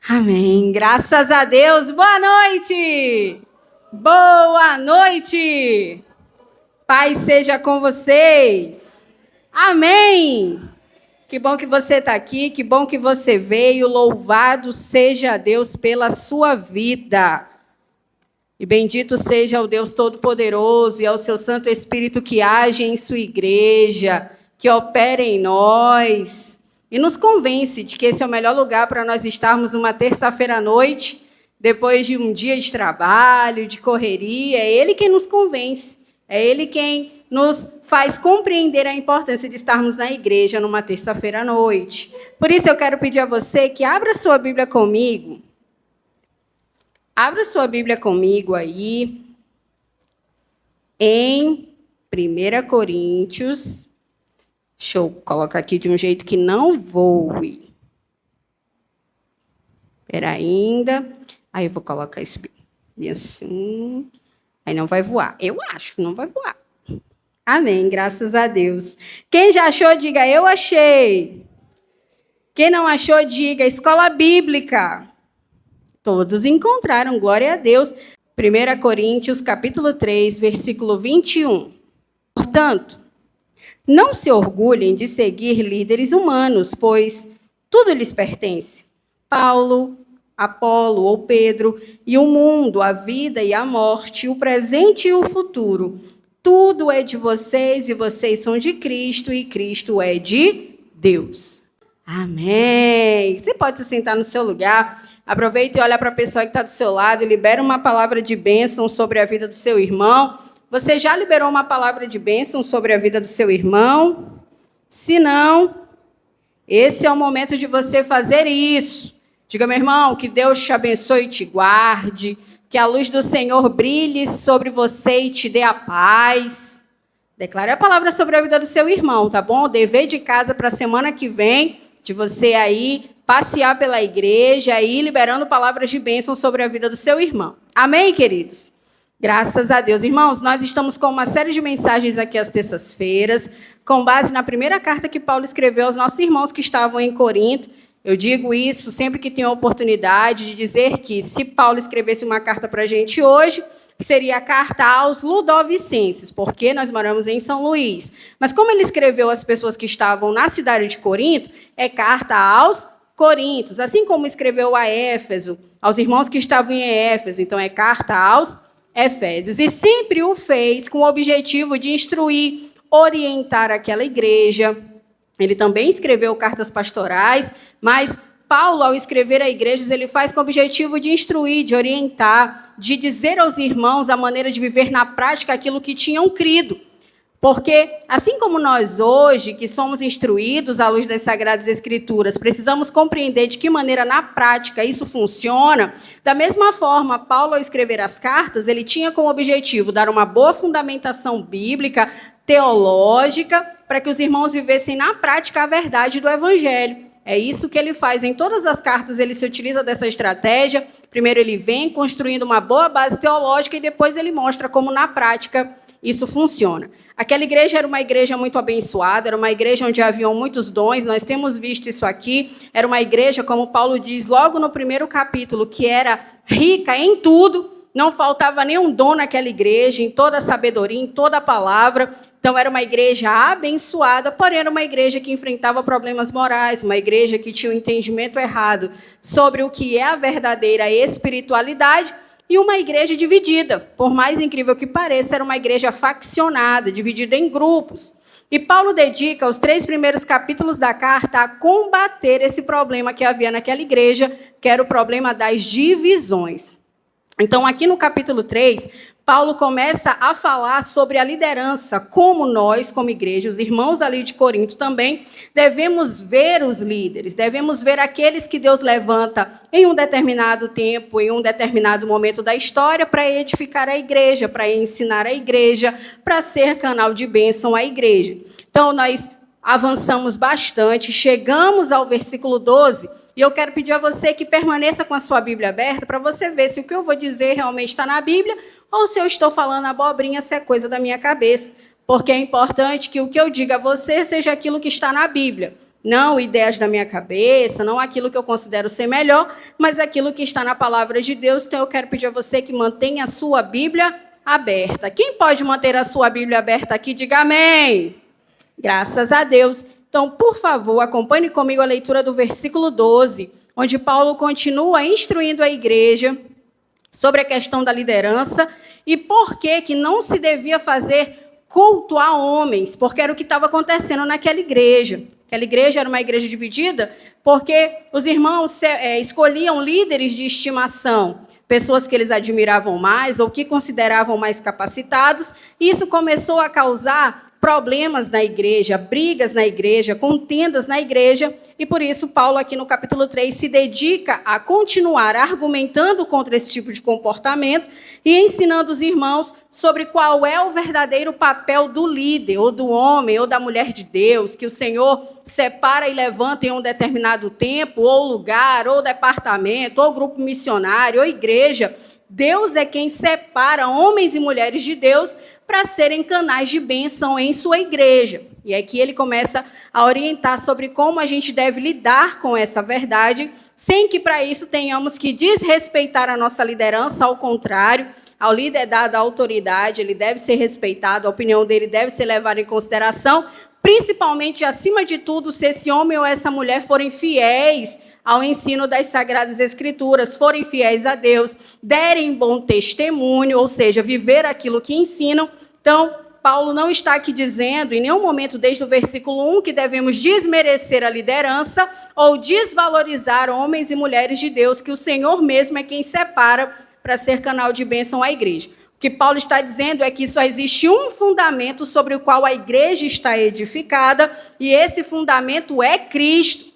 Amém. Graças a Deus. Boa noite. Boa noite. Paz seja com vocês. Amém. Que bom que você está aqui, que bom que você veio. Louvado seja Deus pela sua vida. E bendito seja o Deus Todo-Poderoso e ao seu Santo Espírito que age em sua igreja, que opera em nós e nos convence de que esse é o melhor lugar para nós estarmos uma terça-feira à noite, depois de um dia de trabalho, de correria. É Ele quem nos convence, é Ele quem nos faz compreender a importância de estarmos na igreja numa terça-feira à noite. Por isso eu quero pedir a você que abra sua Bíblia comigo. Abra sua Bíblia comigo aí, em 1 Coríntios. Deixa eu colocar aqui de um jeito que não voe. Espera ainda. Aí eu vou colocar isso bem assim. Aí não vai voar. Eu acho que não vai voar. Amém, graças a Deus. Quem já achou, diga, eu achei. Quem não achou, diga, escola bíblica. Todos encontraram, glória a Deus. 1 Coríntios, capítulo 3, versículo 21. Portanto, não se orgulhem de seguir líderes humanos, pois tudo lhes pertence. Paulo, Apolo ou Pedro, e o mundo, a vida e a morte, o presente e o futuro. Tudo é de vocês e vocês são de Cristo e Cristo é de Deus. Amém. Você pode se sentar no seu lugar. Aproveita e olha para a pessoa que está do seu lado e libera uma palavra de bênção sobre a vida do seu irmão. Você já liberou uma palavra de bênção sobre a vida do seu irmão? Se não, esse é o momento de você fazer isso. Diga, meu irmão, que Deus te abençoe e te guarde, que a luz do Senhor brilhe sobre você e te dê a paz. Declare a palavra sobre a vida do seu irmão, tá bom? O dever de casa para a semana que vem, de você aí passear pela igreja e ir liberando palavras de bênção sobre a vida do seu irmão. Amém, queridos? Graças a Deus. Irmãos, nós estamos com uma série de mensagens aqui às terças-feiras, com base na primeira carta que Paulo escreveu aos nossos irmãos que estavam em Corinto. Eu digo isso sempre que tenho a oportunidade de dizer que, se Paulo escrevesse uma carta para a gente hoje, seria a carta aos ludovicenses, porque nós moramos em São Luís. Mas como ele escreveu às pessoas que estavam na cidade de Corinto, é carta aos Coríntios, assim como escreveu a Éfeso, aos irmãos que estavam em Éfeso, então é carta aos Efésios. E sempre o fez com o objetivo de instruir, orientar aquela igreja. Ele também escreveu cartas pastorais, mas Paulo, ao escrever a igrejas, ele faz com o objetivo de instruir, de orientar, de dizer aos irmãos a maneira de viver na prática aquilo que tinham crido. Porque, assim como nós hoje, que somos instruídos à luz das Sagradas Escrituras, precisamos compreender de que maneira, na prática, isso funciona, da mesma forma, Paulo, ao escrever as cartas, ele tinha como objetivo dar uma boa fundamentação bíblica, teológica, para que os irmãos vivessem na prática a verdade do Evangelho. É isso que ele faz. Em todas as cartas, ele se utiliza dessa estratégia. Primeiro, ele vem construindo uma boa base teológica e depois ele mostra como, na prática, isso funciona. Aquela igreja era uma igreja muito abençoada, era uma igreja onde haviam muitos dons, nós temos visto isso aqui. Era uma igreja, como Paulo diz logo no primeiro capítulo, que era rica em tudo, não faltava nenhum dom naquela igreja, em toda a sabedoria, em toda a palavra. Então, era uma igreja abençoada, porém era uma igreja que enfrentava problemas morais, uma igreja que tinha um entendimento errado sobre o que é a verdadeira espiritualidade, e uma igreja dividida. Por mais incrível que pareça, era uma igreja faccionada, dividida em grupos. E Paulo dedica os 3 primeiros capítulos da carta a combater esse problema que havia naquela igreja, que era o problema das divisões. Então, aqui no capítulo 3, Paulo começa a falar sobre a liderança, como nós, como igreja, os irmãos ali de Corinto também, devemos ver os líderes, devemos ver aqueles que Deus levanta em um determinado tempo, em um determinado momento da história, para edificar a igreja, para ensinar a igreja, para ser canal de bênção à igreja. Então, nós avançamos bastante, chegamos ao versículo 12, e eu quero pedir a você que permaneça com a sua Bíblia aberta para você ver se o que eu vou dizer realmente está na Bíblia ou se eu estou falando abobrinha, se é coisa da minha cabeça. Porque é importante que o que eu diga a você seja aquilo que está na Bíblia. não ideias da minha cabeça, não aquilo que eu considero ser melhor, mas aquilo que está na palavra de Deus. Então, eu quero pedir a você que mantenha a sua Bíblia aberta. Quem pode manter a sua Bíblia aberta aqui, diga amém. Graças a Deus. Então, por favor, acompanhe comigo a leitura do versículo 12, onde Paulo continua instruindo a igreja sobre a questão da liderança e por que não se devia fazer culto a homens, porque era o que estava acontecendo naquela igreja. Aquela igreja era uma igreja dividida porque os irmãos escolhiam líderes de estimação, pessoas que eles admiravam mais ou que consideravam mais capacitados, e isso começou a causar problemas na igreja, brigas na igreja, contendas na igreja, e por isso Paulo aqui no capítulo 3 se dedica a continuar argumentando contra esse tipo de comportamento e ensinando os irmãos sobre qual é o verdadeiro papel do líder, ou do homem, ou da mulher de Deus, que o Senhor separa e levanta em um determinado tempo, ou lugar, ou departamento, ou grupo missionário, ou igreja. Deus é quem separa homens e mulheres de Deus para serem canais de bênção em sua igreja. E aqui ele começa a orientar sobre como a gente deve lidar com essa verdade, sem que para isso tenhamos que desrespeitar a nossa liderança, ao contrário, ao líder dada a autoridade, ele deve ser respeitado, a opinião dele deve ser levada em consideração, principalmente, acima de tudo, se esse homem ou essa mulher forem fiéis ao ensino das Sagradas Escrituras, forem fiéis a Deus, derem bom testemunho, ou seja, viver aquilo que ensinam. Então, Paulo não está aqui dizendo, em nenhum momento, desde o versículo 1, que devemos desmerecer a liderança ou desvalorizar homens e mulheres de Deus, que o Senhor mesmo é quem separa para ser canal de bênção à igreja. O que Paulo está dizendo é que só existe um fundamento sobre o qual a igreja está edificada, e esse fundamento é Cristo.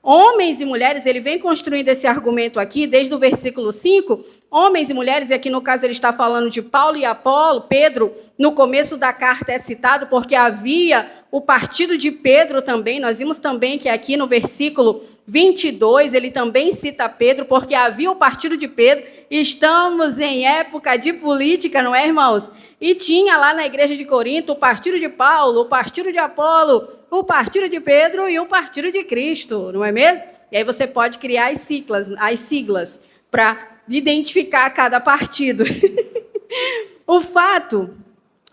Homens e mulheres, ele vem construindo esse argumento aqui, desde o versículo 5, homens e mulheres, e aqui no caso ele está falando de Paulo e Apolo. Pedro, no começo da carta, é citado porque havia o partido de Pedro também. Nós vimos também que aqui no versículo 22, ele também cita Pedro, porque havia o partido de Pedro. Estamos em época de política, não é, irmãos? E tinha lá na igreja de Corinto o partido de Paulo, o partido de Apolo, o partido de Pedro e o partido de Cristo, não é mesmo? E aí você pode criar as siglas para identificar cada partido. O fato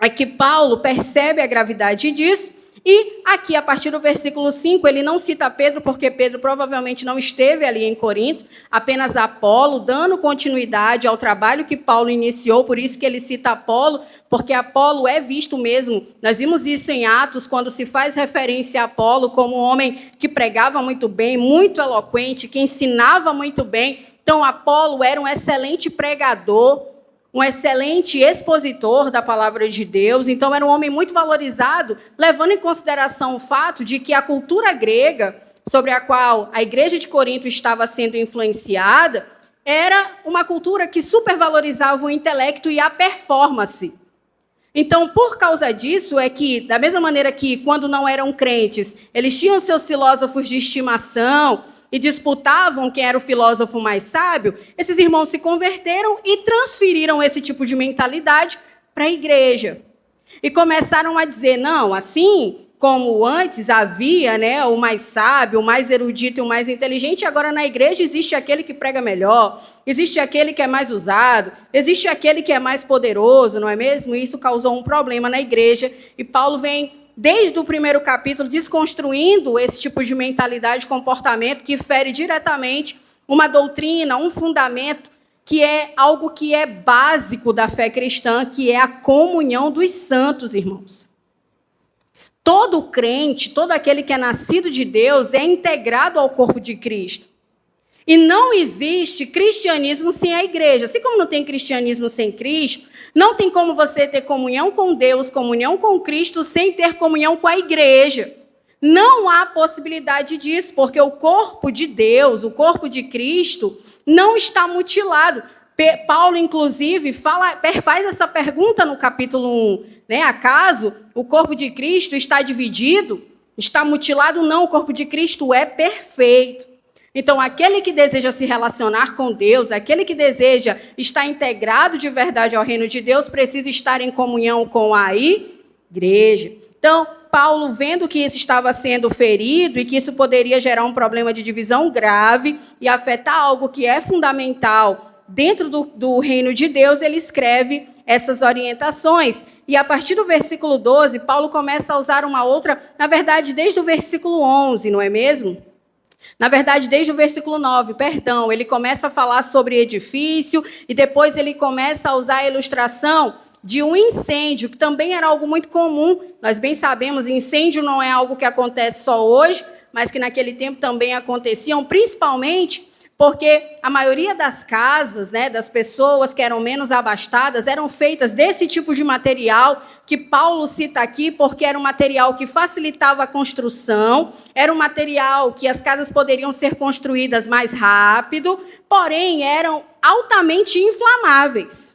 é que Paulo percebe a gravidade disso, e aqui, a partir do versículo 5, ele não cita Pedro, porque Pedro provavelmente não esteve ali em Corinto, apenas Apolo, dando continuidade ao trabalho que Paulo iniciou, por isso que ele cita Apolo, porque Apolo é visto mesmo, nós vimos isso em Atos, quando se faz referência a Apolo como um homem que pregava muito bem, muito eloquente, que ensinava muito bem. Então, Apolo era um excelente pregador, um excelente expositor da palavra de Deus, então era um homem muito valorizado, levando em consideração o fato de que a cultura grega, sobre a qual a igreja de Corinto estava sendo influenciada, era uma cultura que supervalorizava o intelecto e a performance. Então, por causa disso, é que, da mesma maneira que, quando não eram crentes, eles tinham seus filósofos de estimação e disputavam quem era o filósofo mais sábio, esses irmãos se converteram e transferiram esse tipo de mentalidade para a igreja. E começaram a dizer, não, assim como antes havia, né, o mais sábio, o mais erudito e o mais inteligente, agora na igreja existe aquele que prega melhor, existe aquele que é mais usado, existe aquele que é mais poderoso, não é mesmo? E isso causou um problema na igreja, e Paulo vem desde o primeiro capítulo, desconstruindo esse tipo de mentalidade e comportamento que fere diretamente uma doutrina, um fundamento, que é algo que é básico da fé cristã, que é a comunhão dos santos, irmãos. Todo crente, todo aquele que é nascido de Deus, é integrado ao corpo de Cristo. E não existe cristianismo sem a igreja. Assim como não tem cristianismo sem Cristo, não tem como você ter comunhão com Deus, comunhão com Cristo, sem ter comunhão com a igreja. Não há possibilidade disso, porque o corpo de Deus, o corpo de Cristo, não está mutilado. Paulo, inclusive, faz essa pergunta no capítulo 1. Né? Acaso o corpo de Cristo está dividido? Está mutilado? Não, o corpo de Cristo é perfeito. Então, aquele que deseja se relacionar com Deus, aquele que deseja estar integrado de verdade ao reino de Deus, precisa estar em comunhão com a igreja. Então, Paulo, vendo que isso estava sendo ferido e que isso poderia gerar um problema de divisão grave e afetar algo que é fundamental dentro do reino de Deus, ele escreve essas orientações. E a partir do versículo 12, Paulo começa a usar uma outra, na verdade, desde o versículo 11, não é mesmo? Na verdade, desde o versículo 9, perdão, ele começa a falar sobre edifício e depois ele começa a usar a ilustração de um incêndio, que também era algo muito comum. Nós bem sabemos, incêndio não é algo que acontece só hoje, mas que naquele tempo também aconteciam, principalmente porque a maioria das casas, né, das pessoas que eram menos abastadas, eram feitas desse tipo de material que Paulo cita aqui, porque era um material que facilitava a construção, era um material que as casas poderiam ser construídas mais rápido, porém eram altamente inflamáveis.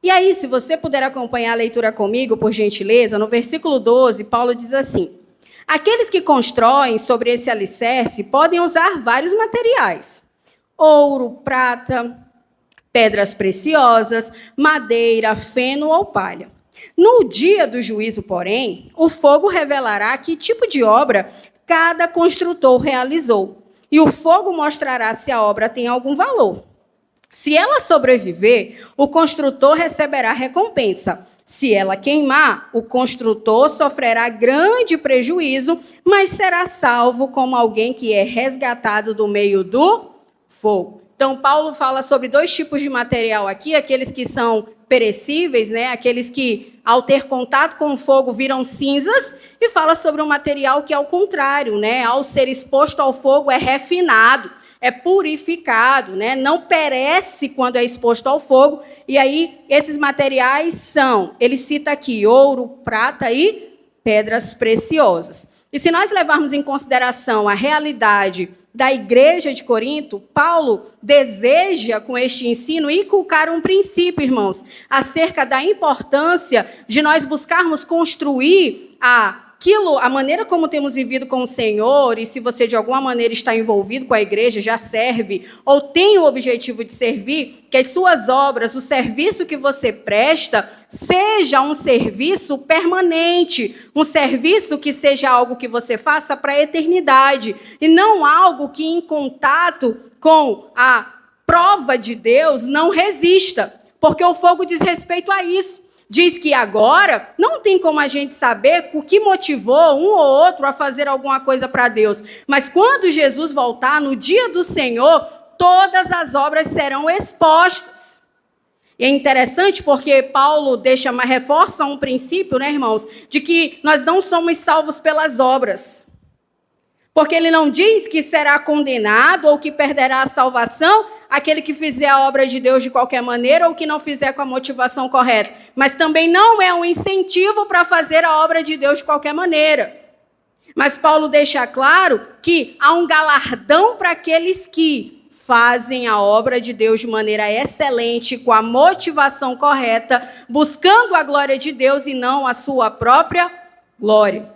E aí, se você puder acompanhar a leitura comigo, por gentileza, no versículo 12, Paulo diz assim: aqueles que constroem sobre esse alicerce podem usar vários materiais: ouro, prata, pedras preciosas, madeira, feno ou palha. No dia do juízo, porém, o fogo revelará que tipo de obra cada construtor realizou, e o fogo mostrará se a obra tem algum valor. Se ela sobreviver, o construtor receberá recompensa. Se ela queimar, o construtor sofrerá grande prejuízo, mas será salvo como alguém que é resgatado do meio do fogo. Então, Paulo fala sobre dois tipos de material aqui, aqueles que são perecíveis, né? Aqueles que, ao ter contato com o fogo, viram cinzas, e fala sobre um material que, ao contrário, né? Ao ser exposto ao fogo, é refinado, é purificado, né? Não perece quando é exposto ao fogo. E aí, esses materiais são, ele cita aqui, ouro, prata e pedras preciosas. E se nós levarmos em consideração a realidade da igreja de Corinto, Paulo deseja, com este ensino, inculcar um princípio, irmãos, acerca da importância de nós buscarmos construir a maneira como temos vivido com o Senhor, e se você de alguma maneira está envolvido com a igreja, já serve, ou tem o objetivo de servir, que as suas obras, o serviço que você presta, seja um serviço permanente, um serviço que seja algo que você faça para a eternidade, e não algo que em contato com a prova de Deus não resista, porque o fogo diz respeito a isso. Diz que agora não tem como a gente saber o que motivou um ou outro a fazer alguma coisa para Deus. Mas quando Jesus voltar, no dia do Senhor, todas as obras serão expostas. E é interessante porque Paulo reforça um princípio, né, irmãos, de que nós não somos salvos pelas obras. Porque ele não diz que será condenado ou que perderá a salvação aquele que fizer a obra de Deus de qualquer maneira ou que não fizer com a motivação correta. Mas também não é um incentivo para fazer a obra de Deus de qualquer maneira. Mas Paulo deixa claro que há um galardão para aqueles que fazem a obra de Deus de maneira excelente, com a motivação correta, buscando a glória de Deus e não a sua própria glória.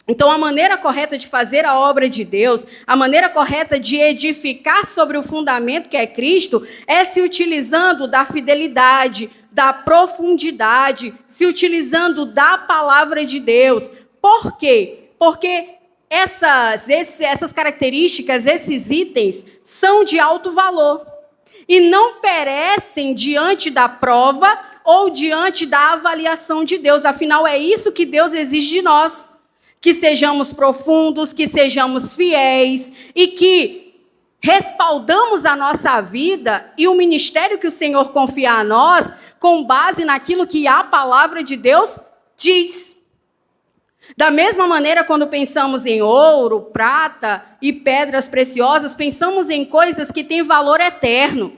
Então, a maneira correta de fazer a obra de Deus, a maneira correta de edificar sobre o fundamento que é Cristo, é se utilizando da fidelidade, da profundidade, se utilizando da palavra de Deus. Por quê? Porque essas características, esses itens, são de alto valor e não perecem diante da prova ou diante da avaliação de Deus. Afinal, é isso que Deus exige de nós. Que sejamos profundos, que sejamos fiéis e que respaldamos a nossa vida e o ministério que o Senhor confia a nós com base naquilo que a palavra de Deus diz. Da mesma maneira, quando pensamos em ouro, prata e pedras preciosas, pensamos em coisas que têm valor eterno.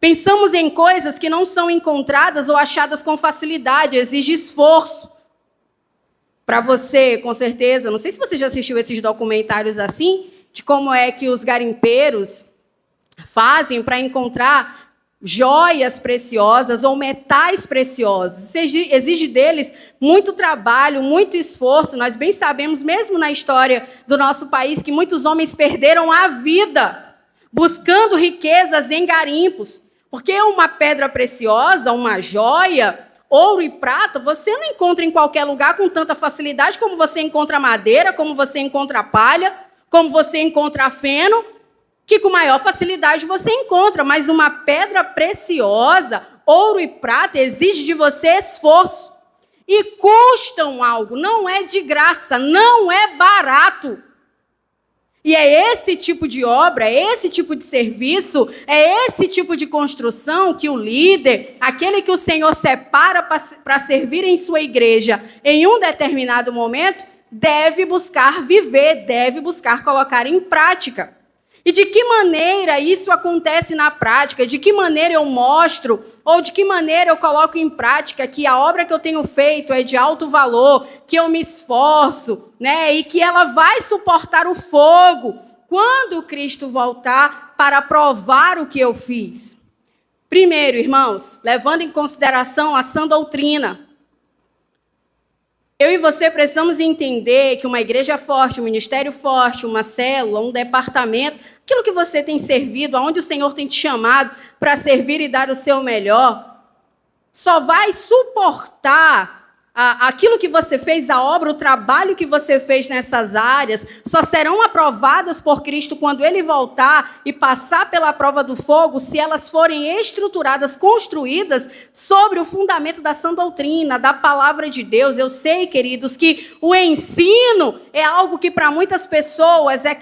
Pensamos em coisas que não são encontradas ou achadas com facilidade, exige esforço. Para você, com certeza, não sei se você já assistiu esses documentários assim, de como é que os garimpeiros fazem para encontrar joias preciosas ou metais preciosos. Isso exige deles muito trabalho, muito esforço. Nós bem sabemos, mesmo na história do nosso país, que muitos homens perderam a vida buscando riquezas em garimpos. Porque uma pedra preciosa, uma joia, Ouro e prata você não encontra em qualquer lugar com tanta facilidade como você encontra madeira, como você encontra palha, como você encontra feno, que com maior facilidade você encontra. Mas uma pedra preciosa, ouro e prata, exige de você esforço. E custam algo, não é de graça, não é barato. E é esse tipo de obra, é esse tipo de serviço, é esse tipo de construção que o líder, aquele que o Senhor separa para servir em sua igreja em um determinado momento, deve buscar viver, deve buscar colocar em prática. E de que maneira isso acontece na prática? De que maneira eu mostro, ou de que maneira eu coloco em prática que a obra que eu tenho feito é de alto valor, que eu me esforço, né? E que ela vai suportar o fogo quando Cristo voltar para provar o que eu fiz? Primeiro, irmãos, levando em consideração a sã doutrina, eu e você precisamos entender que uma igreja forte, um ministério forte, uma célula, um departamento, aquilo que você tem servido, aonde o Senhor tem te chamado para servir e dar o seu melhor, só vai suportar aquilo que você fez, a obra, o trabalho que você fez nessas áreas, só serão aprovadas por Cristo quando Ele voltar e passar pela prova do fogo, se elas forem estruturadas, construídas sobre o fundamento da sã doutrina, da palavra de Deus. Eu sei, queridos, que o ensino é algo que para muitas pessoas é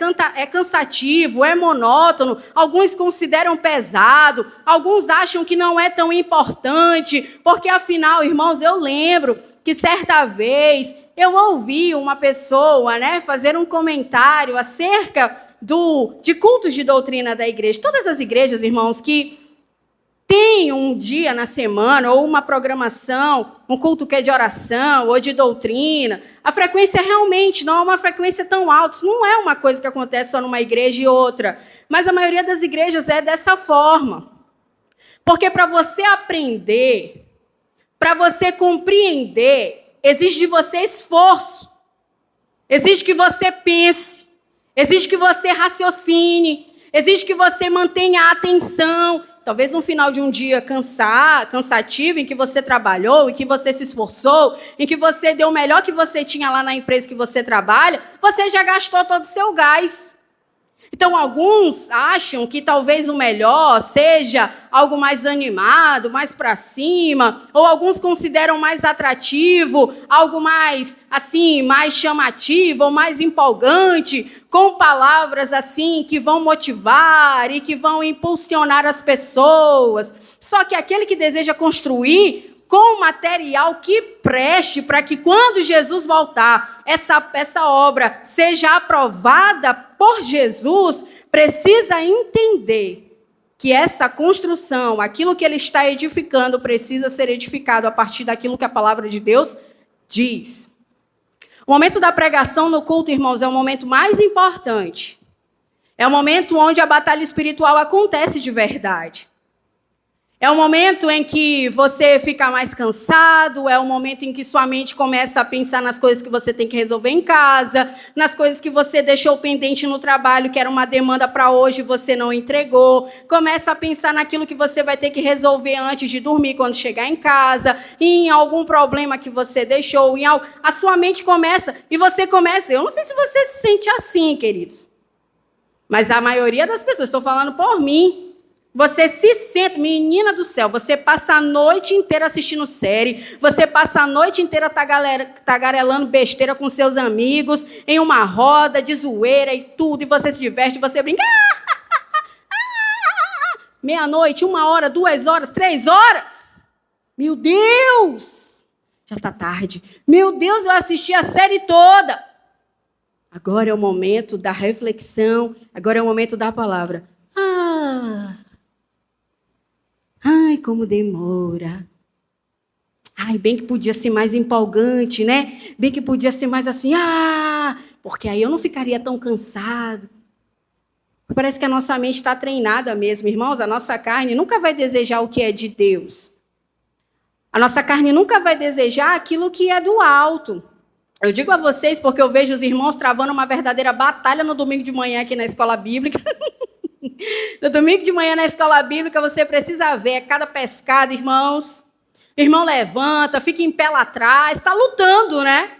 cansativo, é monótono, alguns consideram pesado, alguns acham que não é tão importante, porque afinal, irmãos, eu lembro que certa vez eu ouvi uma pessoa, né, fazer um comentário acerca de cultos de doutrina da igreja. Todas as igrejas, irmãos, que têm um dia na semana ou uma programação, um culto que é de oração ou de doutrina, a frequência realmente não é uma frequência tão alta. Isso não é uma coisa que acontece só numa igreja e outra. Mas a maioria das igrejas é dessa forma. Porque para você aprender, para você compreender, exige de você esforço, exige que você pense, exige que você raciocine, exige que você mantenha a atenção. Talvez no final de um dia cansativo, em que você trabalhou, em que você se esforçou, em que você deu o melhor que você tinha lá na empresa que você trabalha, você já gastou todo o seu gás. Então, alguns acham que talvez o melhor seja algo mais animado, mais para cima, ou alguns consideram mais atrativo, algo mais, assim, mais chamativo ou mais empolgante, com palavras, assim, que vão motivar e que vão impulsionar as pessoas. Só que aquele que deseja construir com material que preste para que quando Jesus voltar, essa obra seja aprovada por Jesus, precisa entender que essa construção, aquilo que ele está edificando, precisa ser edificado a partir daquilo que a palavra de Deus diz. O momento da pregação no culto, irmãos, é o momento mais importante. É o momento onde a batalha espiritual acontece de verdade. É o momento em que você fica mais cansado, é o momento em que sua mente começa a pensar nas coisas que você tem que resolver em casa, nas coisas que você deixou pendente no trabalho, que era uma demanda para hoje e você não entregou. Começa a pensar naquilo que você vai ter que resolver antes de dormir, quando chegar em casa, em algum problema que você deixou, em algo. A sua mente começa, e você começa. Eu não sei se você se sente assim, queridos, mas a maioria das pessoas, estou falando por mim, você se sente, menina do céu, você passa a noite inteira assistindo série, você passa a noite inteira tagarelando besteira com seus amigos, em uma roda de zoeira e tudo, e você se diverte, você brinca. Meia-noite, 1 hora, 2 horas, 3 horas. Meu Deus! Já está tarde. Meu Deus, eu assisti a série toda. Agora é o momento da reflexão, agora é o momento da palavra. Ai, como demora. Ai, bem que podia ser mais empolgante, né? Bem que podia ser mais assim, porque aí eu não ficaria tão cansado. Parece que a nossa mente está treinada mesmo, irmãos. A nossa carne nunca vai desejar o que é de Deus. A nossa carne nunca vai desejar aquilo que é do alto. Eu digo a vocês porque eu vejo os irmãos travando uma verdadeira batalha no domingo de manhã aqui na escola bíblica. No domingo de manhã na escola bíblica, você precisa ver cada pescada, irmãos. Irmão levanta, fica em pé lá atrás, está lutando, né?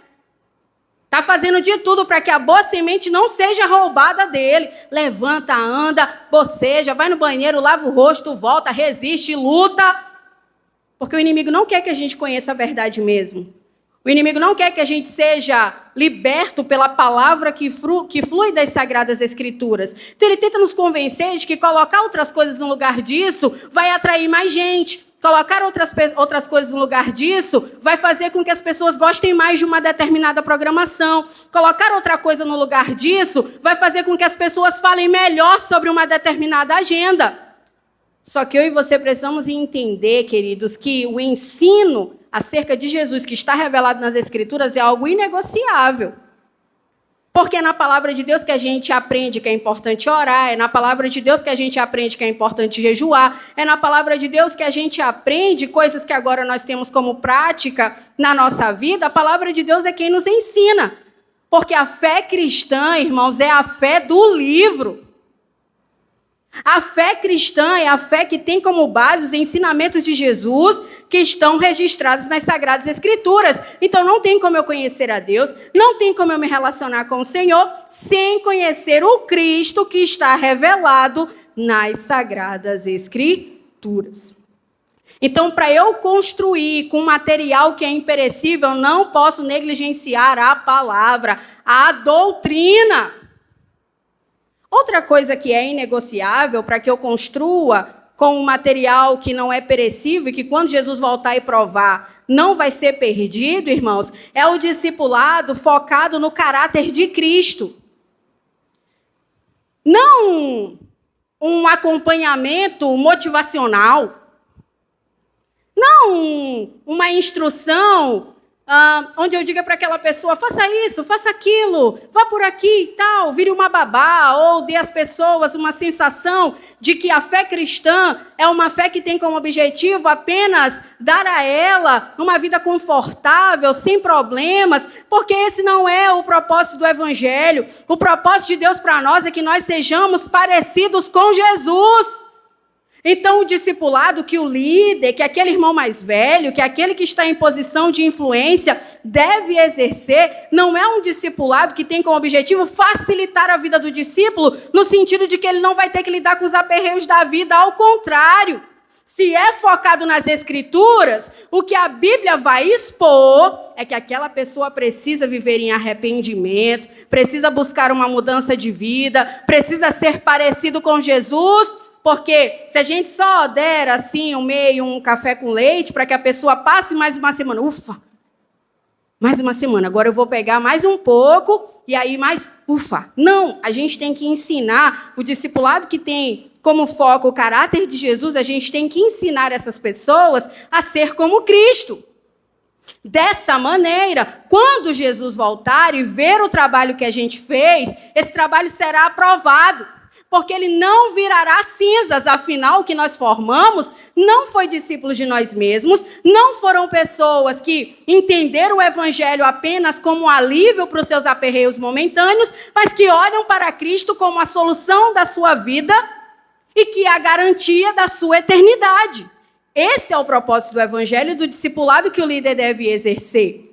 Está fazendo de tudo para que a boa semente não seja roubada dele. Levanta, anda, boceja, vai no banheiro, lava o rosto, volta, resiste, luta. Porque o inimigo não quer que a gente conheça a verdade mesmo. O inimigo não quer que a gente seja liberto pela palavra que flui das Sagradas Escrituras. Então ele tenta nos convencer de que colocar outras coisas no lugar disso vai atrair mais gente. Colocar outras coisas no lugar disso vai fazer com que as pessoas gostem mais de uma determinada programação. Colocar outra coisa no lugar disso vai fazer com que as pessoas falem melhor sobre uma determinada agenda. Só que eu e você precisamos entender, queridos, que o ensino acerca de Jesus que está revelado nas Escrituras é algo inegociável. Porque é na palavra de Deus que a gente aprende que é importante orar, é na palavra de Deus que a gente aprende que é importante jejuar, é na palavra de Deus que a gente aprende coisas que agora nós temos como prática na nossa vida. A palavra de Deus é quem nos ensina. Porque a fé cristã, irmãos, é a fé do livro. A fé cristã é a fé que tem como base os ensinamentos de Jesus que estão registrados nas Sagradas Escrituras. Então não tem como eu conhecer a Deus, não tem como eu me relacionar com o Senhor sem conhecer o Cristo que está revelado nas Sagradas Escrituras. Então, para eu construir com material que é imperecível, eu não posso negligenciar a palavra, a doutrina. Outra coisa que é inegociável para que eu construa com um material que não é perecível e que quando Jesus voltar e provar não vai ser perdido, irmãos, é o discipulado focado no caráter de Cristo. Não um acompanhamento motivacional, não uma instrução onde eu diga para aquela pessoa, faça isso, faça aquilo, vá por aqui e tal, vire uma babá, ou dê às pessoas uma sensação de que a fé cristã é uma fé que tem como objetivo apenas dar a ela uma vida confortável, sem problemas, porque esse não é o propósito do Evangelho. O propósito de Deus para nós é que nós sejamos parecidos com Jesus. Então, o discipulado que o líder, que aquele irmão mais velho, que aquele que está em posição de influência deve exercer, não é um discipulado que tem como objetivo facilitar a vida do discípulo, no sentido de que ele não vai ter que lidar com os aperreios da vida, ao contrário. Se é focado nas Escrituras, o que a Bíblia vai expor é que aquela pessoa precisa viver em arrependimento, precisa buscar uma mudança de vida, precisa ser parecido com Jesus. Porque se a gente só der assim um café com leite para que a pessoa passe mais uma semana, ufa, mais uma semana, agora eu vou pegar mais um pouco e aí mais, ufa. Não, a gente tem que ensinar o discipulado que tem como foco o caráter de Jesus, a gente tem que ensinar essas pessoas a ser como Cristo. Dessa maneira, quando Jesus voltar e ver o trabalho que a gente fez, esse trabalho será aprovado. Porque ele não virará cinzas, afinal, o que nós formamos não foi discípulos de nós mesmos, não foram pessoas que entenderam o Evangelho apenas como um alívio para os seus aperreios momentâneos, mas que olham para Cristo como a solução da sua vida e que é a garantia da sua eternidade. Esse é o propósito do Evangelho e do discipulado que o líder deve exercer.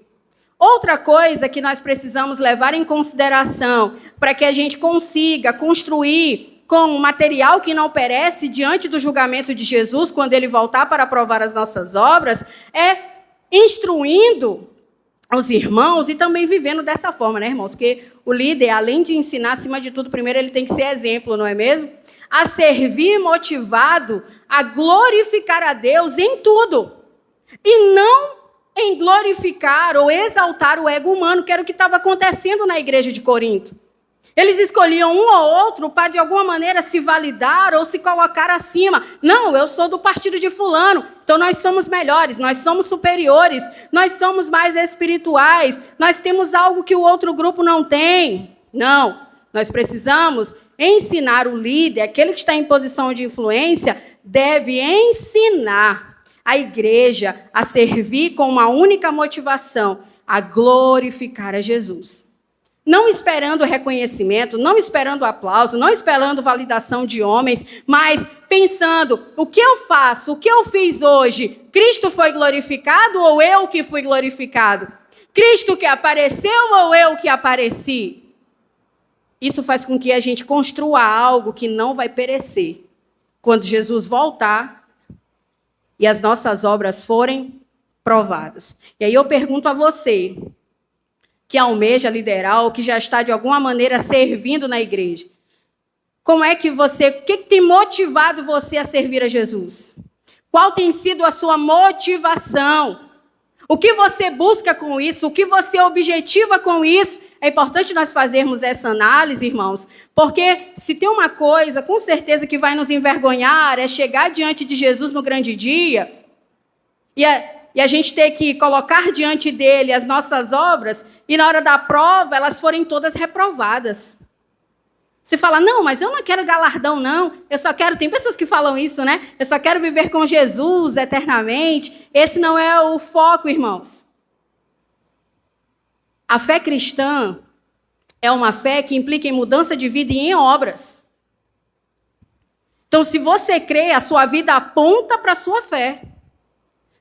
Outra coisa que nós precisamos levar em consideração para que a gente consiga construir com um material que não perece diante do julgamento de Jesus, quando ele voltar para provar as nossas obras, é instruindo os irmãos e também vivendo dessa forma, né, irmãos? Porque o líder, além de ensinar, acima de tudo, primeiro ele tem que ser exemplo, não é mesmo? A servir motivado a glorificar a Deus em tudo. E não em glorificar ou exaltar o ego humano, que era o que estava acontecendo na igreja de Corinto. Eles escolhiam um ou outro para, de alguma maneira, se validar ou se colocar acima. Não, eu sou do partido de fulano, então nós somos melhores, nós somos superiores, nós somos mais espirituais, nós temos algo que o outro grupo não tem. Não, nós precisamos ensinar o líder, aquele que está em posição de influência, deve ensinar a igreja a servir com uma única motivação, a glorificar a Jesus. não esperando reconhecimento, não esperando aplauso, não esperando validação de homens, mas pensando, o que eu faço, o que eu fiz hoje, Cristo foi glorificado ou eu que fui glorificado? Cristo que apareceu ou eu que apareci? Isso faz com que a gente construa algo que não vai perecer. Quando Jesus voltar e as nossas obras forem provadas. E aí eu pergunto a você, que almeja liderar ou que já está de alguma maneira servindo na igreja. Como é que você, o que tem motivado você a servir a Jesus? Qual tem sido a sua motivação? O que você busca com isso? O que você objetiva com isso? É importante nós fazermos essa análise, irmãos, porque se tem uma coisa, com certeza, que vai nos envergonhar, é chegar diante de Jesus no grande dia e a gente ter que colocar diante dele as nossas obras e na hora da prova elas forem todas reprovadas. Você fala, não, mas eu não quero galardão, não. Eu só quero, tem pessoas que falam isso, né? Eu só quero viver com Jesus eternamente. Esse não é o foco, irmãos. A fé cristã é uma fé que implica em mudança de vida e em obras. Então, se você crê, a sua vida aponta para a sua fé.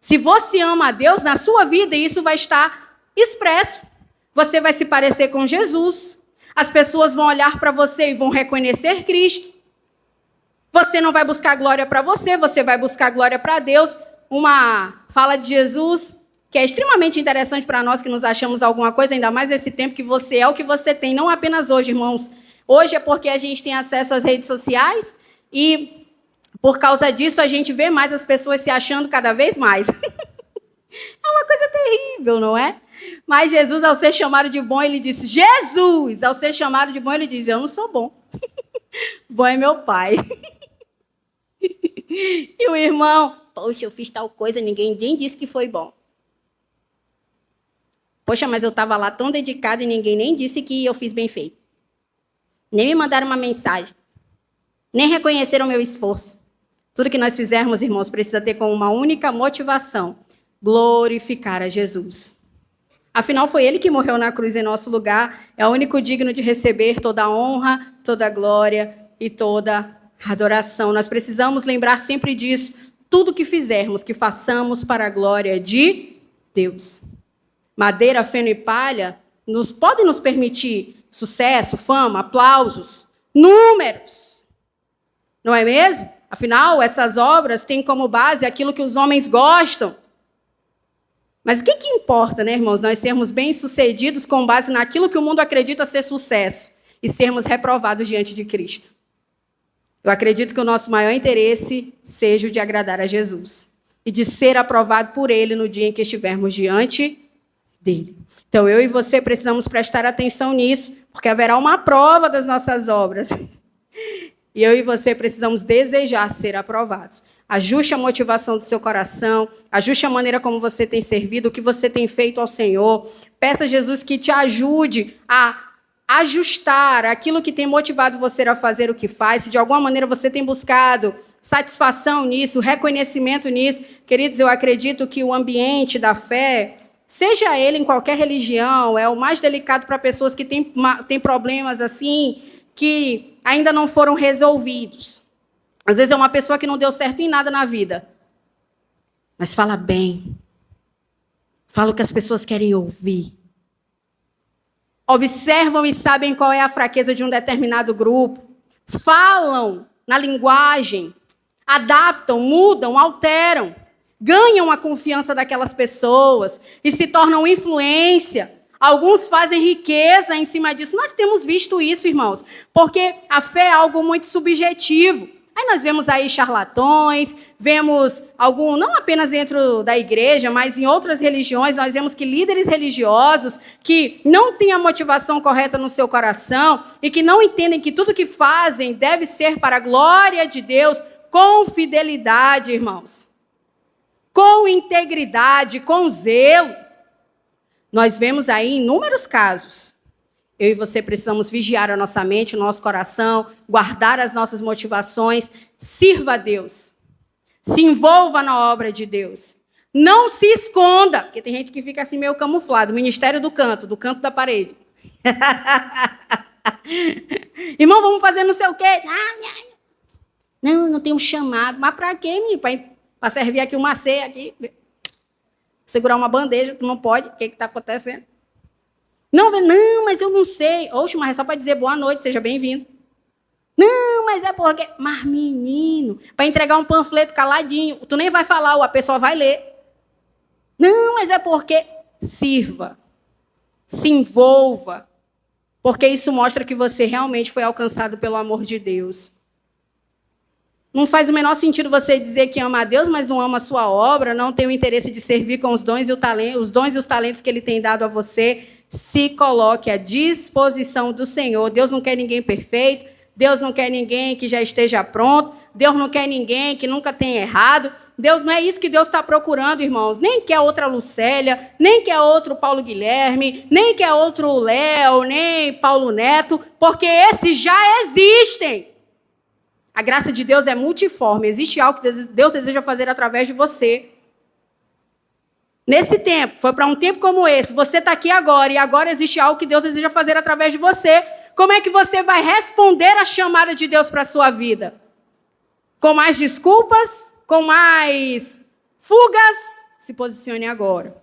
Se você ama a Deus, na sua vida isso vai estar expresso. Você vai se parecer com Jesus. As pessoas vão olhar para você e vão reconhecer Cristo. Você não vai buscar glória para você, você vai buscar glória para Deus. Uma fala de Jesus que é extremamente interessante para nós que nos achamos alguma coisa, ainda mais nesse tempo que você é o que você tem, não apenas hoje, irmãos. Hoje é porque a gente tem acesso às redes sociais e, por causa disso, a gente vê mais as pessoas se achando cada vez mais. É uma coisa terrível, não é? Mas Jesus, ao ser chamado de bom, ele disse, Jesus, ao ser chamado de bom, ele diz, eu não sou bom. Bom é meu pai. E o irmão, poxa, eu fiz tal coisa, ninguém disse que foi bom. Poxa, mas eu estava lá tão dedicado e ninguém nem disse que eu fiz bem feito. Nem me mandaram uma mensagem. Nem reconheceram o meu esforço. Tudo que nós fizermos, irmãos, precisa ter como uma única motivação: glorificar a Jesus. Afinal, foi ele que morreu na cruz em nosso lugar. É o único digno de receber toda a honra, toda a glória e toda a adoração. Nós precisamos lembrar sempre disso. Tudo que fizermos, que façamos para a glória de Deus. Madeira, feno e palha podem nos permitir sucesso, fama, aplausos, números. Não é mesmo? Afinal, essas obras têm como base aquilo que os homens gostam. Mas o que importa, né, irmãos? Nós sermos bem-sucedidos com base naquilo que o mundo acredita ser sucesso e sermos reprovados diante de Cristo. Eu acredito que o nosso maior interesse seja o de agradar a Jesus e de ser aprovado por Ele no dia em que estivermos diante dele. Então, eu e você precisamos prestar atenção nisso, porque haverá uma prova das nossas obras. E eu e você precisamos desejar ser aprovados. Ajuste a motivação do seu coração, ajuste a maneira como você tem servido, o que você tem feito ao Senhor. Peça a Jesus que te ajude a ajustar aquilo que tem motivado você a fazer o que faz. Se de alguma maneira você tem buscado satisfação nisso, reconhecimento nisso. Queridos, eu acredito que o ambiente da fé, seja ele em qualquer religião, é o mais delicado para pessoas que têm problemas assim, que ainda não foram resolvidos. Às vezes é uma pessoa que não deu certo em nada na vida, mas fala bem. Fala o que as pessoas querem ouvir. Observam e sabem qual é a fraqueza de um determinado grupo. Falam na linguagem, adaptam, mudam, alteram. Ganham a confiança daquelas pessoas e se tornam influência. Alguns fazem riqueza em cima disso. Nós temos visto isso, irmãos, porque a fé é algo muito subjetivo. Aí nós vemos aí charlatões, vemos não apenas dentro da igreja, mas em outras religiões, nós vemos que líderes religiosos que não têm a motivação correta no seu coração e que não entendem que tudo que fazem deve ser para a glória de Deus, com fidelidade, irmãos. Com integridade, com zelo. Nós vemos aí inúmeros casos. Eu e você precisamos vigiar a nossa mente, o nosso coração, guardar as nossas motivações, sirva a Deus. Se envolva na obra de Deus. Não se esconda, porque tem gente que fica assim meio camuflado, ministério do canto da parede. Irmão, vamos fazer não sei o quê. Não tenho chamado. Mas para quê, menino? Para servir aqui uma ceia aqui. Segurar uma bandeja, tu não pode. O que está acontecendo? Não, mas eu não sei. Oxe, mas é só para dizer boa noite, seja bem-vindo. Não, mas é porque... Mas, menino, para entregar um panfleto caladinho, tu nem vai falar, a pessoa vai ler. Não, mas é porque... Sirva. Se envolva. Porque isso mostra que você realmente foi alcançado pelo amor de Deus. Não faz o menor sentido você dizer que ama a Deus, mas não ama a sua obra, não tem o interesse de servir com os dons e os talentos que Ele tem dado a você. Se coloque à disposição do Senhor. Deus não quer ninguém perfeito, Deus não quer ninguém que já esteja pronto, Deus não quer ninguém que nunca tenha errado. Deus não é isso que Deus está procurando, irmãos. Nem quer outra Lucélia, nem quer outro Paulo Guilherme, nem quer outro Léo, nem Paulo Neto, porque esses já existem. A graça de Deus é multiforme. Existe algo que Deus deseja fazer através de você. Nesse tempo, foi para um tempo como esse, você está aqui agora, e agora existe algo que Deus deseja fazer através de você. Como é que você vai responder à chamada de Deus para a sua vida? Com mais desculpas? Com mais fugas? Se posicione agora.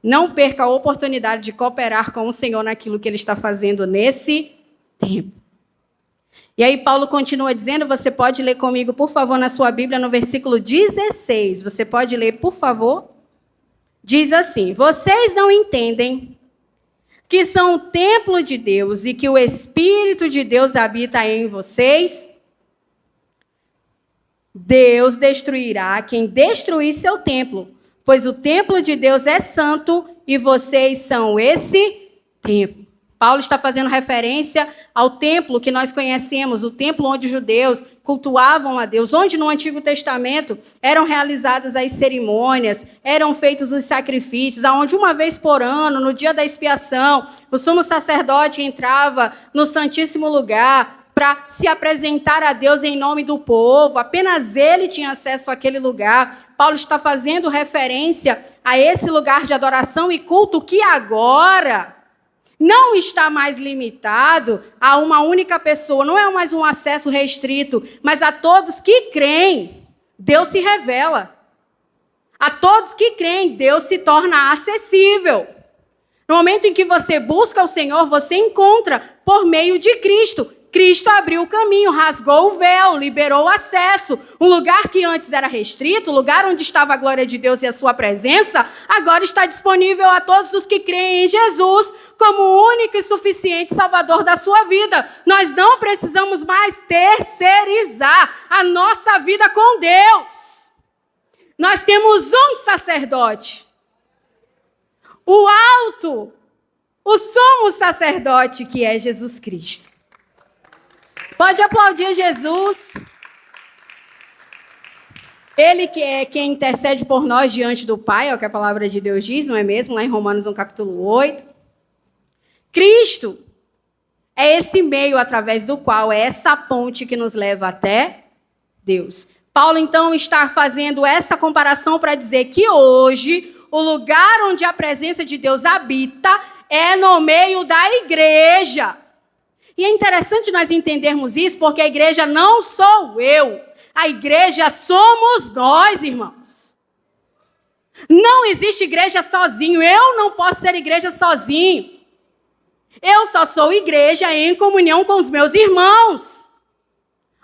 Não perca a oportunidade de cooperar com o Senhor naquilo que Ele está fazendo nesse tempo. E aí Paulo continua dizendo, você pode ler comigo, por favor, na sua Bíblia, no versículo 16. Você pode ler, por favor? Diz assim, vocês não entendem que são o templo de Deus e que o Espírito de Deus habita em vocês? Deus destruirá quem destruir seu templo, pois o templo de Deus é santo e vocês são esse templo. Paulo está fazendo referência ao templo que nós conhecemos, o templo onde os judeus cultuavam a Deus, onde no Antigo Testamento eram realizadas as cerimônias, eram feitos os sacrifícios, onde uma vez por ano, no dia da expiação, o sumo sacerdote entrava no Santíssimo Lugar para se apresentar a Deus em nome do povo. Apenas ele tinha acesso àquele lugar. Paulo está fazendo referência a esse lugar de adoração e culto que agora não está mais limitado a uma única pessoa, não é mais um acesso restrito, mas a todos que creem, Deus se revela. A todos que creem, Deus se torna acessível. No momento em que você busca o Senhor, você encontra por meio de Cristo. Cristo abriu o caminho, rasgou o véu, liberou o acesso. Um lugar que antes era restrito, o lugar onde estava a glória de Deus e a sua presença, agora está disponível a todos os que creem em Jesus como o único e suficiente Salvador da sua vida. Nós não precisamos mais terceirizar a nossa vida com Deus. Nós temos um sacerdote, o alto, o sumo sacerdote, que é Jesus Cristo. Pode aplaudir Jesus. Ele que é quem intercede por nós diante do Pai, é o que a palavra de Deus diz, não é mesmo? Lá em Romanos, no capítulo 8. Cristo é esse meio através do qual é essa ponte que nos leva até Deus. Paulo, então, está fazendo essa comparação para dizer que hoje o lugar onde a presença de Deus habita é no meio da igreja. E é interessante nós entendermos isso, porque a igreja não sou eu. A igreja somos nós, irmãos. Não existe igreja sozinho. Eu não posso ser igreja sozinho. Eu só sou igreja em comunhão com os meus irmãos.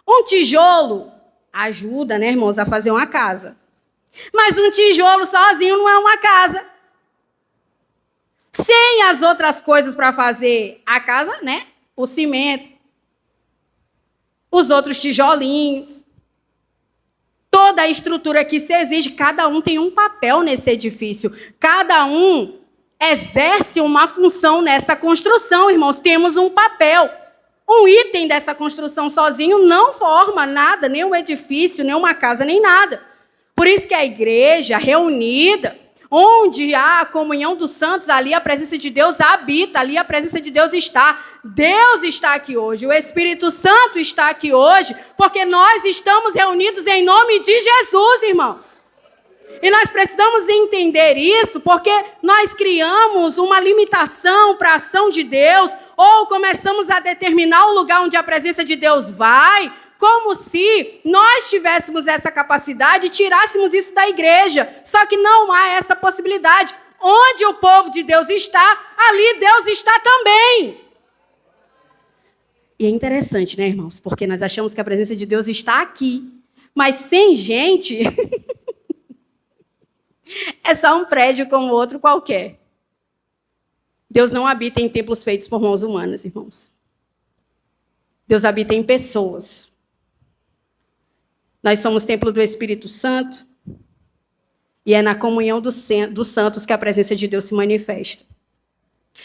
Um tijolo ajuda, né, irmãos, a fazer uma casa. Mas um tijolo sozinho não é uma casa. Sem as outras coisas para fazer a casa, né? O cimento, os outros tijolinhos, toda a estrutura que se exige, cada um tem um papel nesse edifício. Cada um exerce uma função nessa construção, irmãos. Temos um papel. Um item dessa construção sozinho não forma nada, nem um edifício, nem uma casa, nem nada. Por isso que a igreja reunida, onde há a comunhão dos santos, ali a presença de Deus habita, ali a presença de Deus está. Deus está aqui hoje, o Espírito Santo está aqui hoje, porque nós estamos reunidos em nome de Jesus, irmãos. E nós precisamos entender isso porque nós criamos uma limitação para a ação de Deus ou começamos a determinar o lugar onde a presença de Deus vai, como se nós tivéssemos essa capacidade e tirássemos isso da igreja. Só que não há essa possibilidade. Onde o povo de Deus está, ali Deus está também. E é interessante, né, irmãos? Porque nós achamos que a presença de Deus está aqui. Mas sem gente, é só um prédio como outro qualquer. Deus não habita em templos feitos por mãos humanas, irmãos. Deus habita em pessoas. Nós somos templo do Espírito Santo. E é na comunhão dos santos que a presença de Deus se manifesta.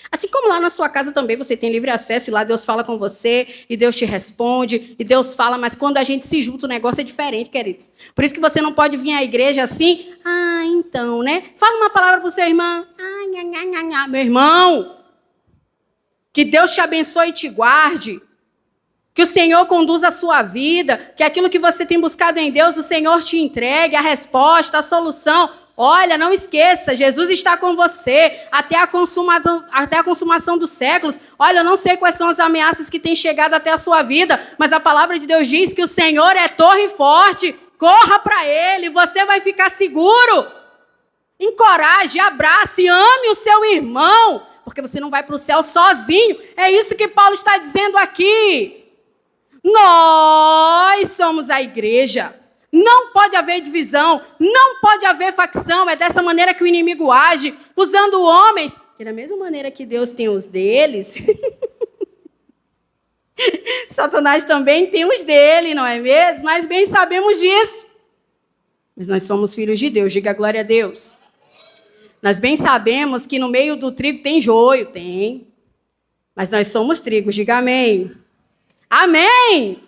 Assim como lá na sua casa também você tem livre acesso e lá Deus fala com você e Deus te responde e Deus fala, mas quando a gente se junta o negócio é diferente, queridos. Por isso que você não pode vir à igreja assim, então, né? Fala uma palavra para o seu irmão. Meu irmão, que Deus te abençoe e te guarde, que o Senhor conduza a sua vida, que aquilo que você tem buscado em Deus, o Senhor te entregue a resposta, a solução. Olha, não esqueça, Jesus está com você até a consumação dos séculos. Olha, eu não sei quais são as ameaças que têm chegado até a sua vida, mas a palavra de Deus diz que o Senhor é torre forte. Corra para Ele, você vai ficar seguro. Encoraje, abrace, ame o seu irmão, porque você não vai para o céu sozinho. É isso que Paulo está dizendo aqui. Nós somos a igreja. Não pode haver divisão, não pode haver facção. É dessa maneira que o inimigo age, usando homens, que da mesma maneira que Deus tem os deles, Satanás também tem os dele, não é mesmo? Nós bem sabemos disso. Mas nós somos filhos de Deus, diga glória a Deus. Nós bem sabemos que no meio do trigo tem joio, tem. Mas nós somos trigo, diga amém. Amém!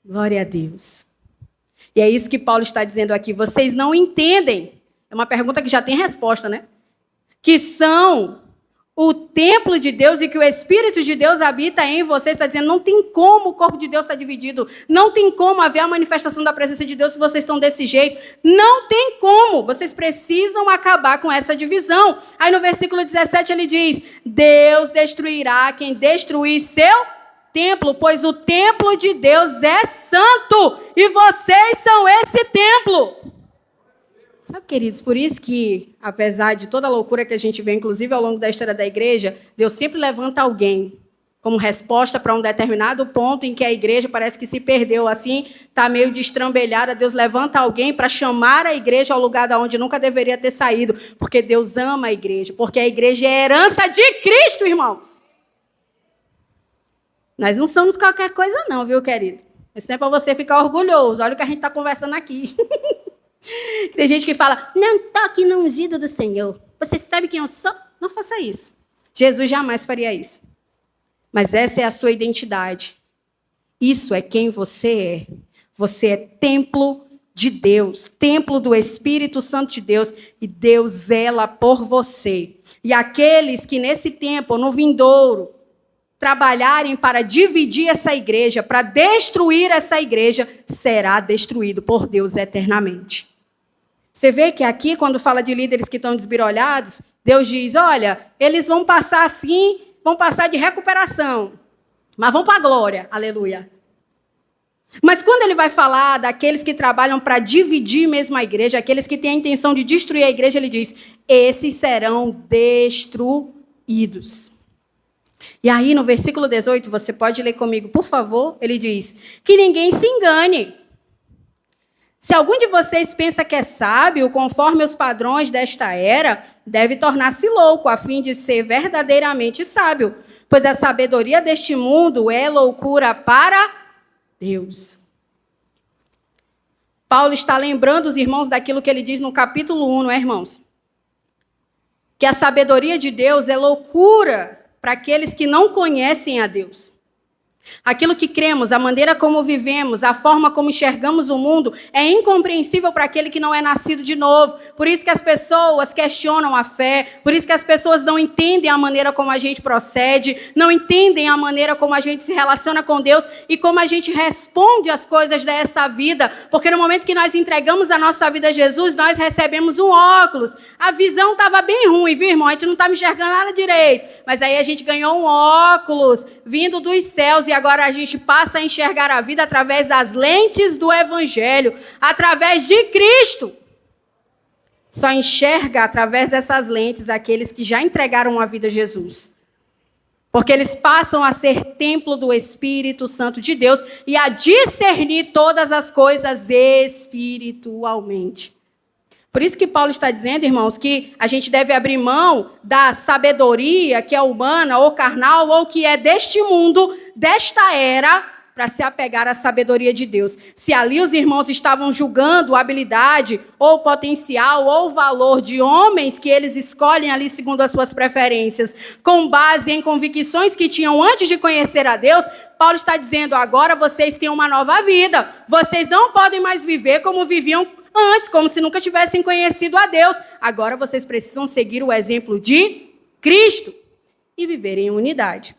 Glória a Deus. E é isso que Paulo está dizendo aqui. Vocês não entendem. É uma pergunta que já tem resposta, né? Que são o templo de Deus e que o Espírito de Deus habita em vocês. Está dizendo, não tem como o corpo de Deus estar dividido. Não tem como haver a manifestação da presença de Deus se vocês estão desse jeito. Não tem como. Vocês precisam acabar com essa divisão. Aí no versículo 17 ele diz, Deus destruirá quem destruir seu templo, pois o templo de Deus é santo e vocês são esse templo. Sabe, queridos, por isso que, apesar de toda a loucura que a gente vê, inclusive ao longo da história da igreja, Deus sempre levanta alguém como resposta para um determinado ponto em que a igreja parece que se perdeu, assim, está meio destrambelhada. Deus levanta alguém para chamar a igreja ao lugar de onde nunca deveria ter saído, porque Deus ama a igreja, porque a igreja é herança de Cristo, irmãos. Nós não somos qualquer coisa não, viu, querido? Isso não é para você ficar orgulhoso. Olha o que a gente está conversando aqui. Tem gente que fala, não toque no ungido do Senhor. Você sabe quem eu sou? Não faça isso. Jesus jamais faria isso. Mas essa é a sua identidade. Isso é quem você é. Você é templo de Deus, templo do Espírito Santo de Deus, e Deus zela por você. E aqueles que nesse tempo, no vindouro, trabalharem para dividir essa igreja, para destruir essa igreja, será destruído por Deus eternamente. Você vê que aqui, quando fala de líderes que estão desbirolhados, Deus diz, olha, eles vão passar assim, vão passar de recuperação, mas vão para a glória, aleluia. Mas quando ele vai falar daqueles que trabalham para dividir mesmo a igreja, aqueles que têm a intenção de destruir a igreja, ele diz, esses serão destruídos. E aí, no versículo 18, você pode ler comigo, por favor? Ele diz, que ninguém se engane. Se algum de vocês pensa que é sábio, conforme os padrões desta era, deve tornar-se louco, a fim de ser verdadeiramente sábio. Pois a sabedoria deste mundo é loucura para Deus. Paulo está lembrando os irmãos daquilo que ele diz no capítulo 1, não é, irmãos? Que a sabedoria de Deus é loucura para aqueles que não conhecem a Deus. Aquilo que cremos, a maneira como vivemos, a forma como enxergamos o mundo é incompreensível para aquele que não é nascido de novo. Por isso que as pessoas questionam a fé, por isso que as pessoas não entendem a maneira como a gente procede, não entendem a maneira como a gente se relaciona com Deus e como a gente responde às coisas dessa vida. Porque no momento que nós entregamos a nossa vida a Jesus, nós recebemos um óculos. A visão estava bem ruim, viu, irmão? A gente não estava enxergando nada direito. Mas aí a gente ganhou um óculos vindo dos céus e agora a gente passa a enxergar a vida através das lentes do Evangelho, através de Cristo. Só enxerga através dessas lentes aqueles que já entregaram a vida a Jesus. Porque eles passam a ser templo do Espírito Santo de Deus e a discernir todas as coisas espiritualmente. Por isso que Paulo está dizendo, irmãos, que a gente deve abrir mão da sabedoria que é humana ou carnal ou que é deste mundo, desta era, para se apegar à sabedoria de Deus. Se ali os irmãos estavam julgando a habilidade ou potencial ou valor de homens que eles escolhem ali segundo as suas preferências, com base em convicções que tinham antes de conhecer a Deus, Paulo está dizendo, agora vocês têm uma nova vida. Vocês não podem mais viver como viviam antes, como se nunca tivessem conhecido a Deus. Agora vocês precisam seguir o exemplo de Cristo e viver em unidade.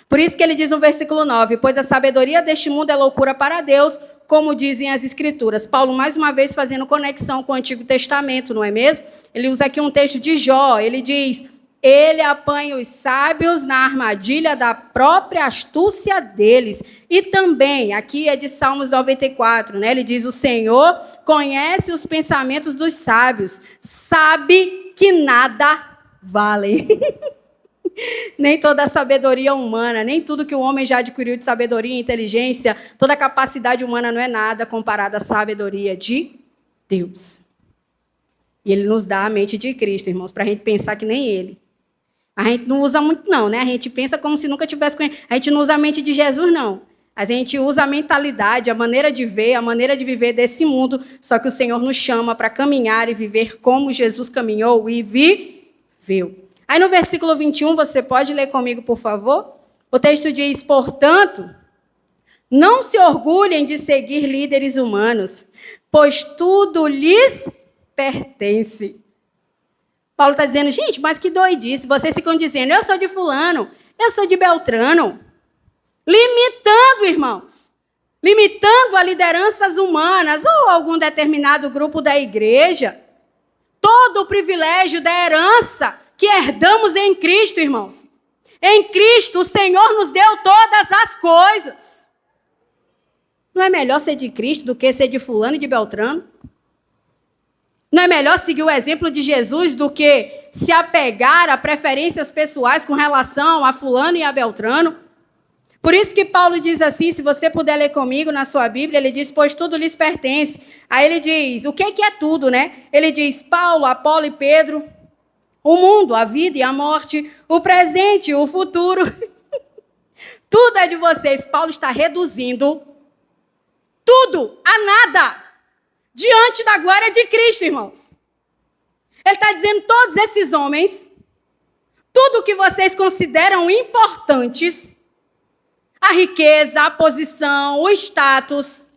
Por isso que ele diz no versículo 9, pois a sabedoria deste mundo é loucura para Deus, como dizem as Escrituras. Paulo, mais uma vez, fazendo conexão com o Antigo Testamento, não é mesmo? Ele usa aqui um texto de Jó, ele diz, ele apanha os sábios na armadilha da própria astúcia deles. E também, aqui é de Salmos 94, né? Ele diz, o Senhor conhece os pensamentos dos sábios, sabe que nada valem. Nem toda a sabedoria humana, nem tudo que o homem já adquiriu de sabedoria e inteligência, toda a capacidade humana não é nada comparada à sabedoria de Deus. E ele nos dá a mente de Cristo, irmãos, para a gente pensar que nem ele. A gente não usa muito não, né? A gente pensa como se nunca tivesse conhecido. A gente não usa a mente de Jesus, não. A gente usa a mentalidade, a maneira de ver, a maneira de viver desse mundo, só que o Senhor nos chama para caminhar e viver como Jesus caminhou e viveu. Aí no versículo 21, você pode ler comigo, por favor? O texto diz, portanto, não se orgulhem de seguir líderes humanos, pois tudo lhes pertence. Paulo está dizendo, gente, mas que doidice, vocês ficam dizendo, eu sou de fulano, eu sou de Beltrano. Limitando, irmãos, limitando a lideranças humanas ou algum determinado grupo da igreja, todo o privilégio da herança que herdamos em Cristo, irmãos. Em Cristo, o Senhor nos deu todas as coisas. Não é melhor ser de Cristo do que ser de fulano e de Beltrano? Não é melhor seguir o exemplo de Jesus do que se apegar a preferências pessoais com relação a fulano e a Beltrano? Por isso que Paulo diz assim, se você puder ler comigo na sua Bíblia, ele diz, pois tudo lhes pertence. Aí ele diz, o que é tudo, né? Ele diz, Paulo, Apolo e Pedro, o mundo, a vida e a morte, o presente e o futuro. Tudo é de vocês. Paulo está reduzindo tudo a nada diante da glória de Cristo, irmãos. Ele está dizendo, todos esses homens, tudo que vocês consideram importantes, a riqueza, a posição, o status,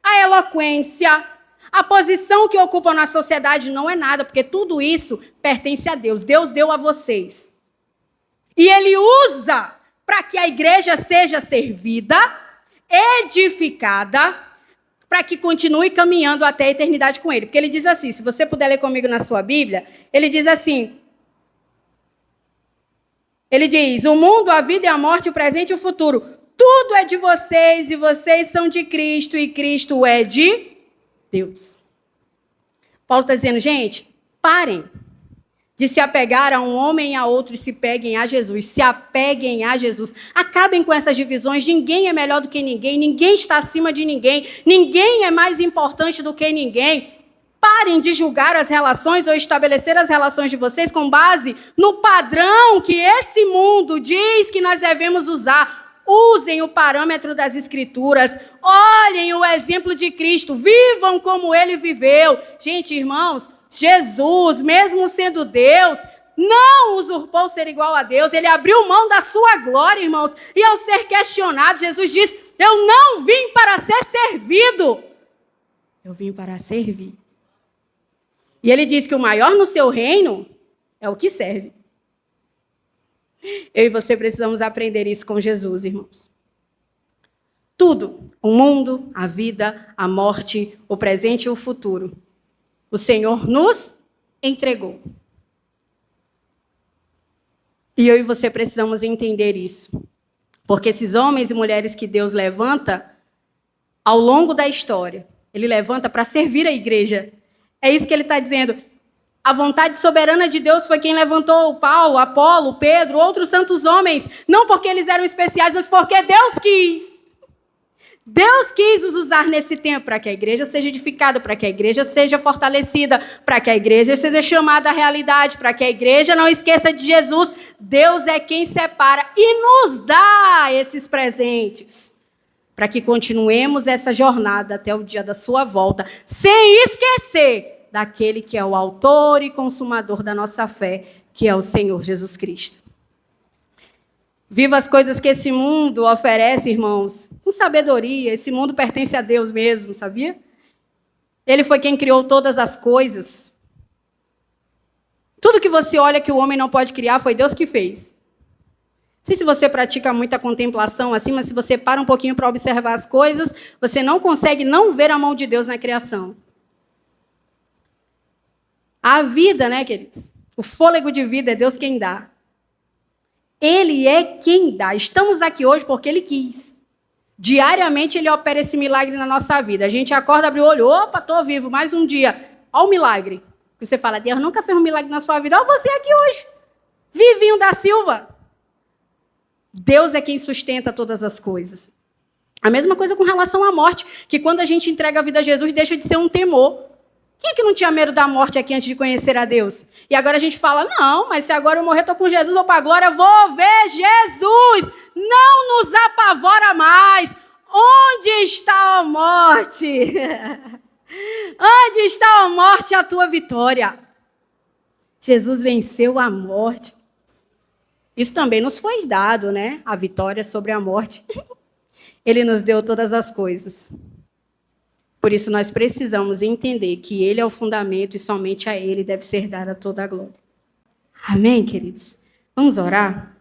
a eloquência, a posição que ocupam na sociedade não é nada, porque tudo isso pertence a Deus. Deus deu a vocês. E Ele usa para que a igreja seja servida, edificada, para que continue caminhando até a eternidade com Ele. Porque Ele diz assim, se você puder ler comigo na sua Bíblia, Ele diz assim, Ele diz, o mundo, a vida e a morte, o presente e o futuro, tudo é de vocês e vocês são de Cristo e Cristo é de Deus. Paulo está dizendo, gente, parem de se apegar a um homem e a outro e se peguem a Jesus. Se apeguem a Jesus. Acabem com essas divisões. Ninguém é melhor do que ninguém. Ninguém está acima de ninguém. Ninguém é mais importante do que ninguém. Parem de julgar as relações ou estabelecer as relações de vocês com base no padrão que esse mundo diz que nós devemos usar. Usem o parâmetro das Escrituras, olhem o exemplo de Cristo, vivam como Ele viveu. Gente, irmãos, Jesus, mesmo sendo Deus, não usurpou ser igual a Deus, ele abriu mão da sua glória, irmãos. E ao ser questionado, Jesus diz: eu não vim para ser servido, eu vim para servir. E ele diz que o maior no seu reino é o que serve. Eu e você precisamos aprender isso com Jesus, irmãos. Tudo, o mundo, a vida, a morte, o presente e o futuro, o Senhor nos entregou. E eu e você precisamos entender isso. Porque esses homens e mulheres que Deus levanta, ao longo da história, ele levanta para servir a igreja. É isso que ele está dizendo. A vontade soberana de Deus foi quem levantou Paulo, Apolo, Pedro, outros tantos homens. Não porque eles eram especiais, mas porque Deus quis. Deus quis os usar nesse tempo para que a igreja seja edificada, para que a igreja seja fortalecida, para que a igreja seja chamada à realidade, para que a igreja não esqueça de Jesus. Deus é quem separa e nos dá esses presentes, para que continuemos essa jornada até o dia da sua volta, sem esquecer daquele que é o autor e consumador da nossa fé, que é o Senhor Jesus Cristo. Viva as coisas que esse mundo oferece, irmãos, com sabedoria. Esse mundo pertence a Deus mesmo, sabia? Ele foi quem criou todas as coisas. Tudo que você olha que o homem não pode criar, foi Deus que fez. Não sei se você pratica muita contemplação assim, mas se você para um pouquinho para observar as coisas, você não consegue não ver a mão de Deus na criação. A vida, né, queridos? O fôlego de vida é Deus quem dá. Ele é quem dá. Estamos aqui hoje porque Ele quis. Diariamente Ele opera esse milagre na nossa vida. A gente acorda, abre o olho, opa, estou vivo, mais um dia. Olha o milagre. Você fala, Deus nunca fez um milagre na sua vida. Olha você aqui hoje. Vivinho da Silva. Deus é quem sustenta todas as coisas. A mesma coisa com relação à morte, que quando a gente entrega a vida a Jesus, deixa de ser um temor. Quem é que não tinha medo da morte aqui antes de conhecer a Deus? E agora a gente fala, não, mas se agora eu morrer, estou com Jesus, ou para a glória, vou ver Jesus. Não nos apavora mais. Onde está a morte? Onde está a morte, a tua vitória? Jesus venceu a morte. Isso também nos foi dado, né? A vitória sobre a morte. Ele nos deu todas as coisas. Por isso, nós precisamos entender que Ele é o fundamento e somente a Ele deve ser dada toda a glória. Amém, queridos? Vamos orar?